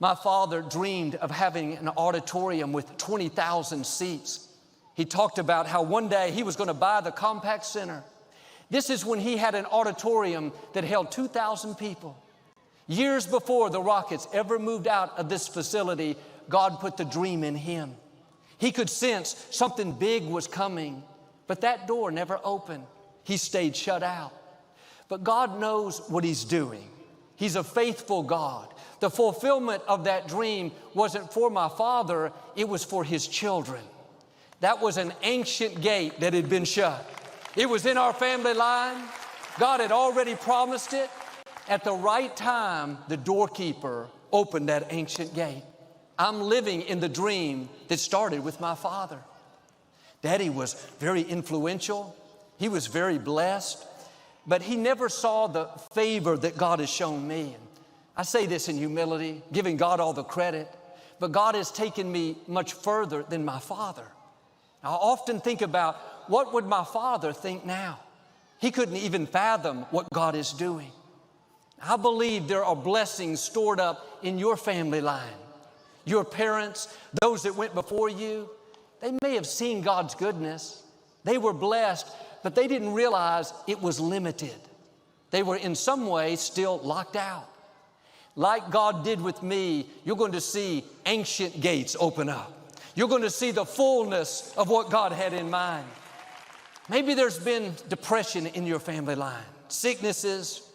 My father dreamed of having an auditorium with 20,000 seats. He talked about how one day he was going to buy the Compaq Center. This is when he had an auditorium that held 2,000 people. Years before the Rockets ever moved out of this facility, God put the dream in him. He could sense something big was coming, but that door never opened. He stayed shut out. But God knows what He's doing. He's a faithful God. The fulfillment of that dream wasn't for my father, it was for his children. That was an ancient gate that had been shut. It was in our family line. God had already promised it. At the right time, the doorkeeper opened that ancient gate. I'm living in the dream that started with my father. Daddy was very influential. He was very blessed, but he never saw the favor that God has shown me. And I say this in humility, giving God all the credit, but God has taken me much further than my father. I often think about, what would my father think now? He couldn't even fathom what God is doing. I believe there are blessings stored up in your family line. Your parents, those that went before you, they may have seen God's goodness. They were blessed, but they didn't realize it was limited. They were in some way still locked out. Like God did with me, you're going to see ancient gates open up. You're going to see the fullness of what God had in mind. Maybe there's been depression in your family line, sicknesses,